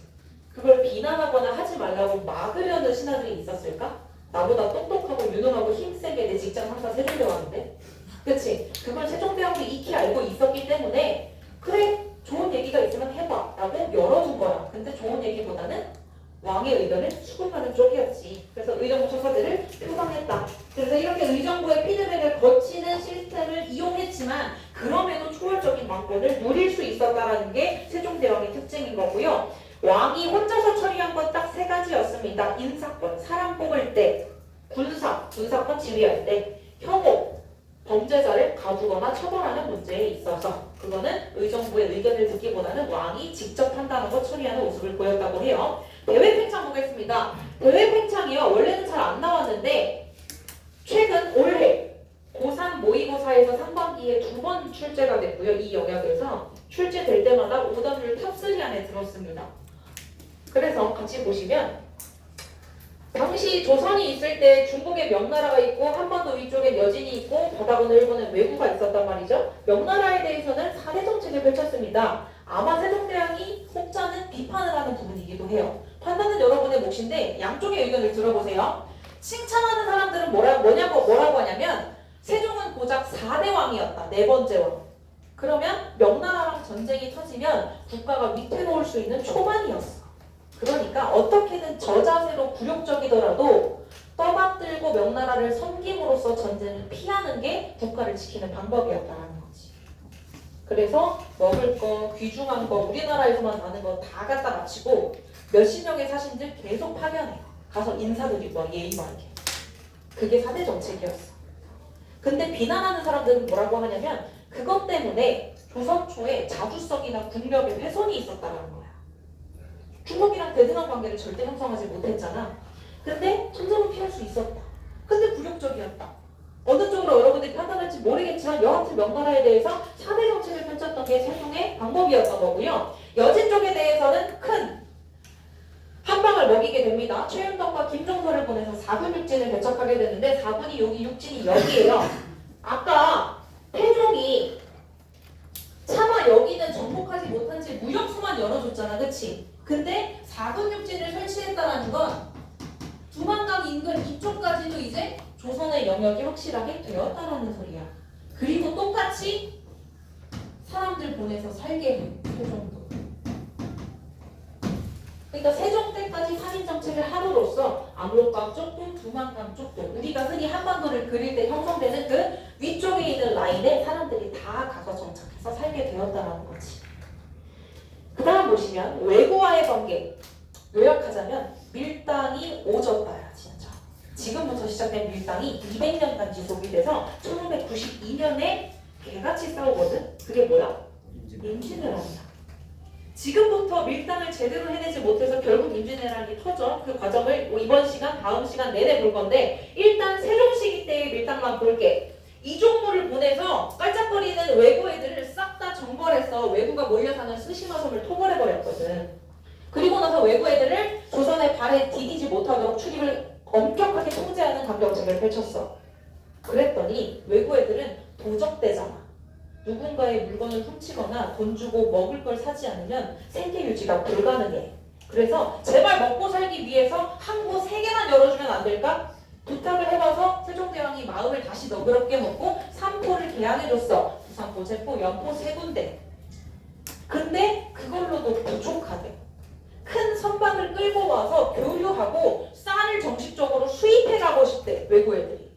그걸 비난하거나 하지 말라고 막으려는 신하들이 있었을까? 나보다 똑똑하고 유능하고 힘세게 내 직장 상사 세종대왕인데? 그치? 그걸 세종대왕도 익히 알고 있었기 때문에 그래, 좋은 얘기가 있으면 해봐 라고 열어준 거야. 근데 좋은 얘기보다는 왕의 의견을 수긍하는 쪽이었지. 그래서 의정부 서사제를 표방했다. 그래서 이렇게 의정부의 피드백을 거치는 시스템을 이용했지만 그럼에도 초월적인 왕권을 누릴 수 있었다는 게 세종대왕의 특징인 거고요. 왕이 혼자서 처리한 건 딱 세 가지였습니다. 인사권, 사람 뽑을 때, 군사권 지휘할 때, 혐오, 범죄자를 가두거나 처벌하는 문제에 있어서 그거는 의정부의 의견을 듣기보다는 왕이 직접 판단하고 처리하는 모습을 보였다고 해요. 대외팽창 보겠습니다. 대외팽창이요. 원래는 잘 안 나왔는데 최근 올해 고3 모의고사에서 상반기에 2번 출제가 됐고요. 이 영역에서 출제될 때마다 오답률 탑3 안에 들었습니다. 그래서 같이 보시면 당시 조선이 있을 때 중국에 명나라가 있고 한반도 위쪽에 여진이 있고 바다건 일본에 왜구가 있었단 말이죠. 명나라에 대해서는 사대 정책을 펼쳤습니다. 아마 세종대왕이 혹자는 비판을 하는 부분이기도 해요. 판단은 여러분의 몫인데 양쪽의 의견을 들어보세요. 칭찬하는 사람들은 뭐라고 하냐면 세종은 고작 4대 왕이었다. 네 번째 왕. 그러면 명나라랑 전쟁이 터지면 국가가 위태로울 수 있는 초반이었어. 그러니까 어떻게든 저자세로 굴욕적이더라도 떠받들고 명나라를 섬김으로써 전쟁을 피하는 게 국가를 지키는 방법이었다는 거지. 그래서 먹을 거, 귀중한 거, 우리나라에서만 나는 거 다 갖다 바치고 몇십 명의 사신들 계속 파견해. 가서 인사드리고 와, 예의 바르게. 그게 4대 정책이었어. 근데 비난하는 사람들은 뭐라고 하냐면 그것 때문에 조선 초에 자주성이나 국력의 훼손이 있었다는 거야. 중국이랑 대등한 관계를 절대 형성하지 못했잖아. 근데 전쟁은 피할 수 있었다. 근데 굴욕적이었다. 어느 쪽으로 여러분들이 판단할지 모르겠지만 여하튼 명나라에 대해서 4대 정책을 펼쳤던 게 세종의 방법이었던 거고요. 여진 쪽에 대해서는 큰 한방을 먹이게 됩니다. 최윤덕과 김종서를 보내서 4군 육진을 개척하게 되는데 4군이 여기, 육진이 여기예요. 아까 태종이 차마 여기 근데 4근육지를 설치했다라는 건 두만강 인근 이쪽까지도 이제 조선의 영역이 확실하게 되었다라는 소리야. 그리고 똑같이 사람들 보내서 살게 해, 세종도. 그러니까 세종 때까지 상인 정책을 함으로써 압록강 쪽도 두만강 쪽도 우리가 흔히 한반도를 그릴 때 형성되는 그 위쪽에 있는 라인에 사람들이 다 가서 정착해서 살게 되었다는 거지. 그 다음 보시면 외구와의 관계 요약하자면 밀당이 오졌다야 진짜. 지금부터 시작된 밀당이 200년간 지속이 돼서 1592년에 개같이 싸우거든. 그게 뭐야? 임진왜란이야. 지금부터 밀당을 제대로 해내지 못해서 결국 임진왜란이 터져. 그 과정을 이번 시간, 다음 시간 내내 볼 건데 일단 세종 시기 때의 밀당만 볼게. 이종무를 보내서 깔짝거리는 외구 애들을 싹 다 정벌해서 외구가 몰려 사는 스시마섬을 토벌해버렸거든. 그리고 나서 외구 애들을 조선의 발에 디디지 못하도록 출입을 엄격하게 통제하는 감정책을 펼쳤어. 그랬더니 외구 애들은 도적대잖아. 누군가의 물건을 훔치거나 돈 주고 먹을 걸 사지 않으면 생계 유지가 불가능해. 그래서 제발 먹고 살기 위해서 항구 3개만 열어주면 안 될까? 부탁을 해봐서 세종대왕이 마음을 다시 너그럽게 먹고 삼포를 개항해줬어. 부산포, 제포, 연포 3군데. 근데 그걸로도 부족하대. 큰 선박을 끌고 와서 교류하고 쌀을 정식적으로 수입해가고 싶대. 외구 애들이.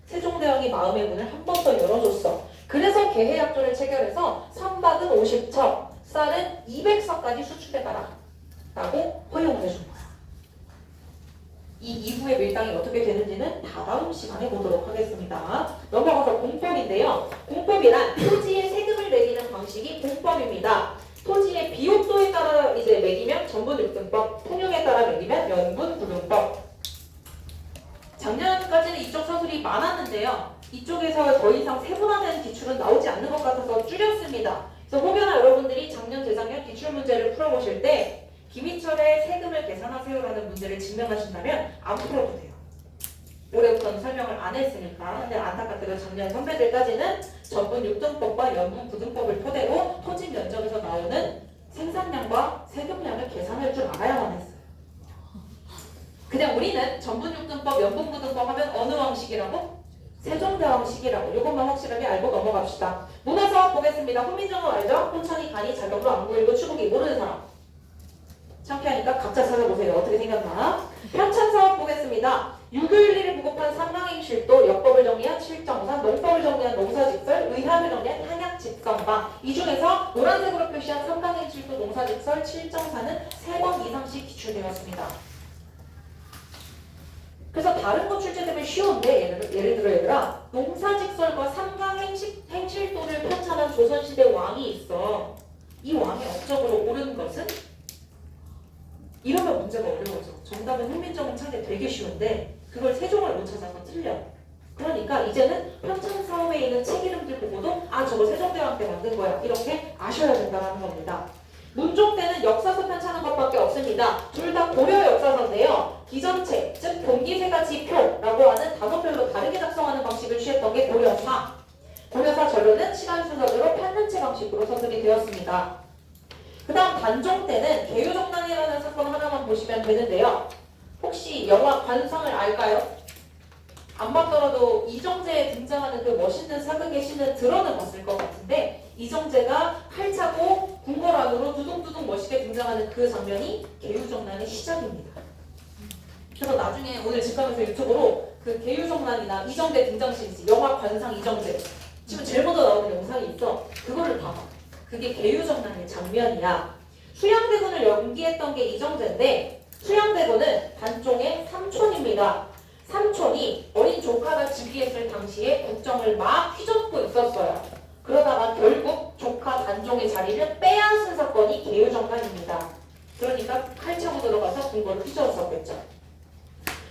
세종대왕이 마음의 문을 한 번 더 열어줬어. 그래서 개해약조를 체결해서 선박은 50척, 쌀은 200석까지 수출해가라 라고 허용을 해준 거야. 이 이후의 밀당이 어떻게 되는지는 다다음 시간에 보도록 하겠습니다. 넘어가서 공법인데요. 공법이란 토지에 세금을 매기는 방식이 공법입니다. 토지의 비옥도에 따라 이제 매기면 전분육등법, 풍용에 따라 매기면 연분구등법. 작년까지는 이쪽 서술이 많았는데요. 이쪽에서 더 이상 세분화된 기출은 나오지 않는 것 같아서 줄였습니다. 그래서 혹여나 여러분들이 작년, 재작년 기출 문제를 풀어보실 때 김희철의 세금을 계산하세요라는 문제를 증명하신다면 안 풀어도 돼요. 올해부터는 설명을 안 했으니까. 근데 안타깝게도 작년 선배들까지는 전분 6등법과 연분 9등법을 토대로 토지 면적에서 나오는 생산량과 세금량을 계산할 줄 알아야만 했어요. 그냥 우리는 전분 6등법, 연분 9등법 하면 어느 왕식이라고? 세종대왕식이라고. 이것만 확실하게 알고 넘어갑시다. 문화사업 보겠습니다. 훈민정음 알죠? 혼천이, 간이, 자격로, 안구일고, 추국이. 모르는 사람. 창피하니까 각자 찾아보세요. 어떻게 생겼나? 편찬사업 보겠습니다. 유교윤리를 부급한 삼강행실도, 역법을 정리한 칠정산, 농법을 정리한 농사직설, 의학을 정리한 한약집성방. 이 중에서 노란색으로 표시한 삼강행실도, 농사직설, 칠정산은 3번 이상씩 기출되었습니다. 그래서 다른 거 출제되면 쉬운데 예를 들어 얘들아, 농사직설과 삼강행실도를 편찬한 조선시대 왕이 있어. 이 왕의 업적으로 옳은 것은? 이러면 문제가 어려워져. 정답은 훈민정음 찾기 되게 쉬운데 그걸 세종을 못 찾아서 틀려. 그러니까 이제는 편찬 사업에 있는 책 이름들 보고도 아 저거 세종대왕 때 만든 거야 이렇게 아셔야 된다는 겁니다. 문종 때는 역사서 편찬한 것밖에 없습니다. 둘 다 고려 역사서인데요. 기전책, 즉 동기세가 지표라고 하는 5별로 다르게 작성하는 방식을 취했던 게 고려사. 고려사 전료는 시간 순서대로 편문체 방식으로 서술이 되었습니다. 그 다음 단종 때는 개유정난이라는 사건 하나만 보시면 되는데요. 혹시 영화 관상을 알까요? 안 봤더라도 이정재에 등장하는 그 멋있는 사극의 씬을 들어는 봤을 것 같은데 이정재가 칼 차고 궁궐 안으로 두둥두둥 멋있게 등장하는 그 장면이 개유정난의 시작입니다. 그래서 나중에 오늘 집 가면서 유튜브로 그 개유정난이나 이정재 등장씬 있지. 영화 관상 이정재 지금 제일 먼저 나오는 영상이 있어. 그거를 봐봐. 그게 개유정난의 장면이야. 수양대군을 연기했던 게 이정재인데 수양대군은 단종의 삼촌입니다. 삼촌이 어린 조카가 즉위했을 당시에 국정을 막 휘젓고 있었어요. 그러다가 결국 조카 단종의 자리를 빼앗은 사건이 개유정난입니다. 그러니까 칼 차고 들어가서 궁궐을 휘저었었겠죠.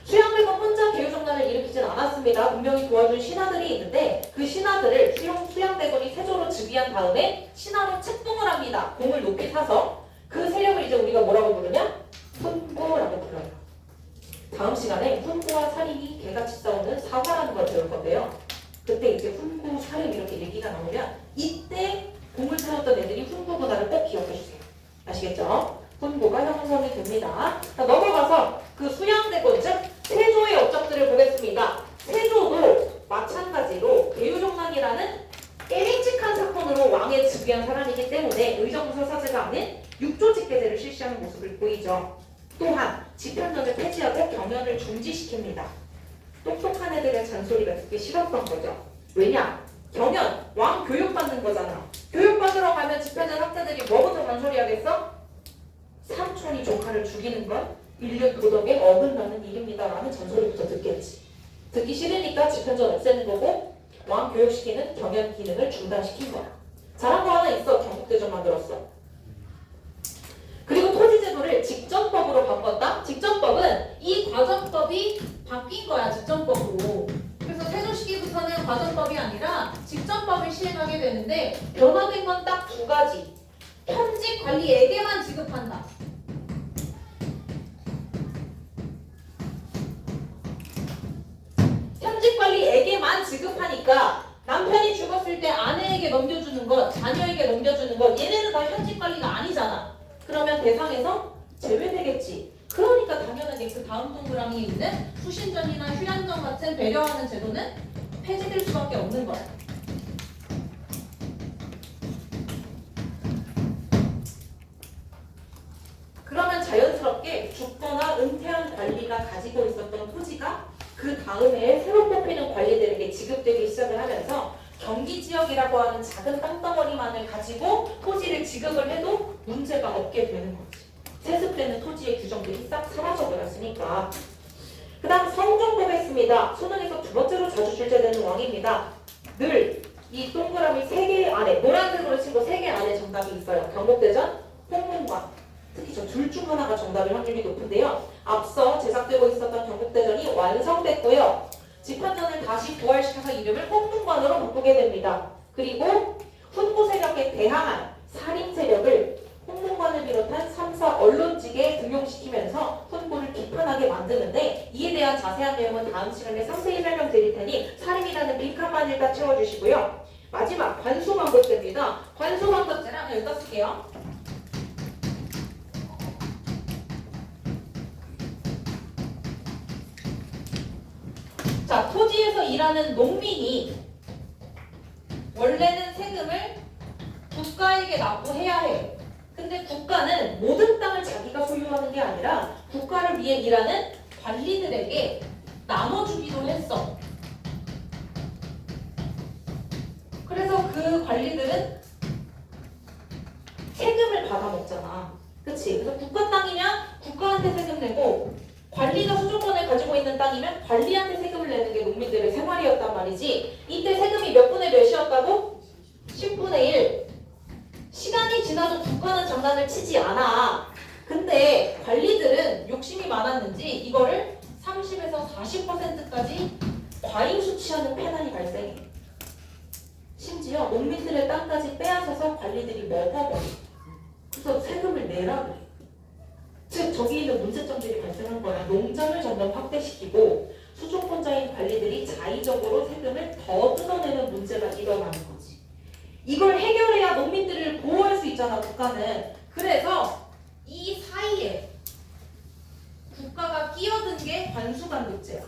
수양대군 혼자 개유정난을 일으키진 않았습니다. 분명히 도와준 신하들이 있는데 그 신하들을 수양대군이 세조로 즉위한 다음에 신하로 책봉을 합니다. 공을 높이 타서 그 세력을 이제 우리가 뭐라고 부르냐? 훈구라고 불러요. 다음 시간에 훈구와 살인이 개같이 싸우는 사화라는 걸 배울 건데요. 그때 이제 훈구, 살인 이렇게 얘기가 나오면 이때 공을 세웠던 애들이 훈구구나를 꼭 기억해 주세요. 아시겠죠? 훈구가 있습니다. 자, 넘어가서 그 수양대군, 즉 세조의 업적들을 보겠습니다. 세조도 마찬가지로 배유종락이라는 깨림직한 사건으로 왕에 즉위한 사람이기 때문에 의정부설사제가 아닌 육조직계제를 실시하는 모습을 보이죠. 또한 집현전을 폐지하고 경연을 중지시킵니다. 똑똑한 애들의 잔소리가 듣기 싫었던 거죠. 왜냐? 경연, 왕 교육받는 거잖아. 교육받으러 가면 집현전 학자들이 뭐부터 잔소리하겠어? 삼촌이 조카를 죽이는 건 인류 도덕에 어긋나는 일입니다라는 잔소리부터 듣겠지. 듣기 싫으니까 집현전 없애는 거고 왕 교육시키는 경연 기능을 중단시킨 거야. 잘한 거 하나 있어. 경국대전 만들었어. 그리고 토지제도를 직전법으로 바꿨다. 직전법은 이 과정법이 바뀐 거야. 직전법으로. 그래서 세조 시기부터는 과정법이 아니라 직전법을 시행하게 되는데 변화된 건 딱 두 가지. 현직 관리에게만 지급한다. 현직 관리에게만 지급하니까 남편이 죽었을 때 아내에게 넘겨주는 것, 자녀에게 넘겨주는 것, 얘네는 다 현직 관리가 아니잖아. 그러면 대상에서 제외되겠지. 그러니까 당연하게 그 다음 동그라미에 있는 수신전이나 휴양전 같은 배려하는 제도는 폐지될 수밖에 없는 거야. 그러면 자연스럽게 죽거나 은퇴한 관리가 가지고 있었던 토지가 그 다음에 새로 뽑히는 관리들에게 지급되기 시작을 하면서 경기 지역이라고 하는 작은 땅덩어리만을 가지고 토지를 지급을 해도 문제가 없게 되는 거지. 세습되는 토지의 규정들이 싹 사라져버렸으니까. 그 다음 성종 보겠습니다. 수능에서 두 번째로 자주 출제되는 왕입니다. 늘 이 동그라미 3개 안에 노란색으로 친 거 3개 안에 정답이 있어요. 경복대전, 홍문관. 특히 저 둘 중 하나가 정답일 확률이 높은데요. 앞서 제작되고 있었던 경복대전이 완성됐고요. 집현전을 다시 부활시켜서 이름을 홍문관으로 바꾸게 됩니다. 그리고 훈구 세력에 대항한 살인 세력을 홍문관을 비롯한 3사 언론직에 등용시키면서 훈구를 비판하게 만드는데 이에 대한 자세한 내용은 다음 시간에 상세히 설명드릴 테니 살인이라는 빈칸만 일단 채워주시고요. 마지막 관수광급제입니다. 관수광급제랑 여기다 쓸게요. 자, 토지에서 일하는 농민이 원래는 세금을 국가에게 납부해야 해. 근데 국가는 모든 땅을 자기가 소유하는 게 아니라 국가를 위해 일하는 관리들에게 나눠주기도 했어. 그래서 그 관리들은 세금을 받아먹잖아. 그치? 그래서 국가 땅이면 국가한테 세금 내고 관리가 수조권을 가지고 있는 땅이면 관리한테 세금을 내는 게 농민들의 생활이었단 말이지. 이때 세금이 몇 분의 몇이었다고? 10분의 1. 시간이 지나도 국가는 장난을 치지 않아. 근데 관리들은 욕심이 많았는지 이거를 30에서 40%까지 과잉 수치하는 폐단이 발생해. 심지어 농민들의 땅까지 빼앗아서 관리들이 먹어버려. 그래서 세금을 내라 그래. 즉 저기 있는 문제점들이 발생한 거야. 농장을 점점 확대시키고 수조권자인 관리들이 자의적으로 세금을 더 뜯어내는 문제가 일어나는 거지. 이걸 해결해야 농민들을 보호할 수 있잖아, 국가는. 그래서 이 사이에 국가가 끼어든 게 관수간급제야.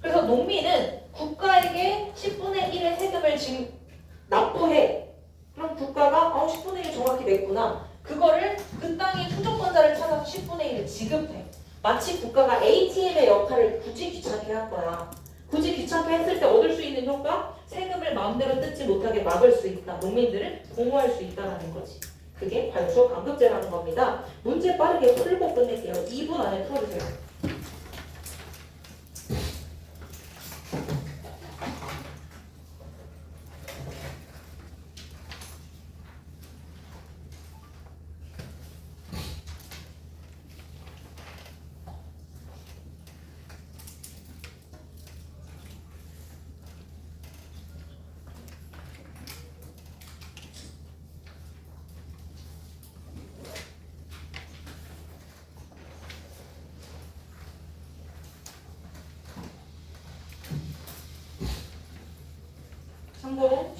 그래서 농민은 국가에게 10분의 1의 세금을 지금 납부해. 그럼 국가가 10분의 1 정확히 냈구나. 그거를 그 땅의 수조권자를 찾아서 10분의 1을 지급해. 마치 국가가 ATM의 역할을 굳이 귀찮게 한 거야. 굳이 귀찮게 했을 때 얻을 수 있는 효과? 세금을 마음대로 뜯지 못하게 막을 수 있다. 농민들을 보호할 수 있다는 거지. 그게 관수간급제라는 겁니다. 문제 빠르게 풀고 끝낼게요. 2분 안에 풀어주세요.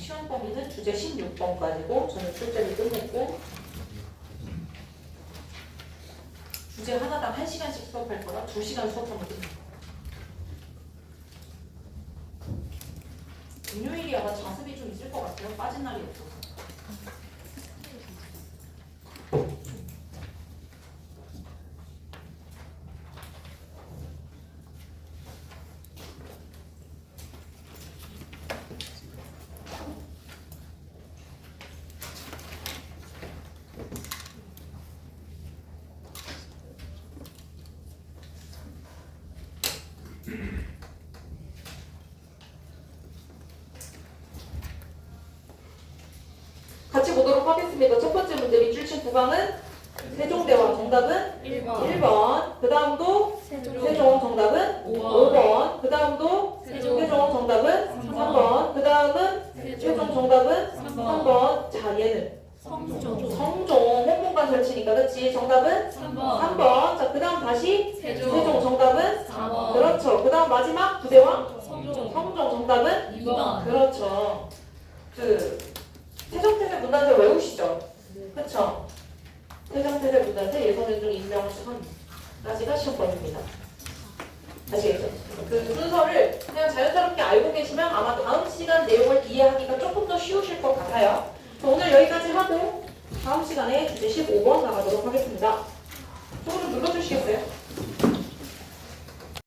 시험 범위는 주제 16번까지고 저는 출제를 끝냈고 주제 하나당 1시간씩 수업할 거라 2시간 수업하면 끝납니다. 금요일이 아마 자습이 좀 있을 것 같아요. 빠진 날이 없어서. 같이 보도록 하겠습니다. 첫 번째 문제 밑줄친 구강은 세종대왕 정답은 1번. 그 다음도 세종 정답은 5번. 그 다음도 세종 정답은 3번. 그 다음은 세종 정답은 3번. 자 얘는 성종 홍문관 설치니까 그치? 정답은 3번. 자 그 다음 다시 세종 정답은 4번. 그렇죠. 그 다음 마지막 부대왕 성종. 성종 정답은 2번. 그렇죠. 태정태세 문단세 외우시죠? 그쵸? 태정태세 문단세 예선인중 임명천까지가 시험권입니다. 아시겠죠? 그 순서를 그냥 자연스럽게 알고 계시면 아마 다음 시간 내용을 이해하기가 조금 더 쉬우실 것 같아요. 오늘 여기까지 하고 다음 시간에 주제 15번 나가도록 하겠습니다. 조금 좀 눌러주시겠어요?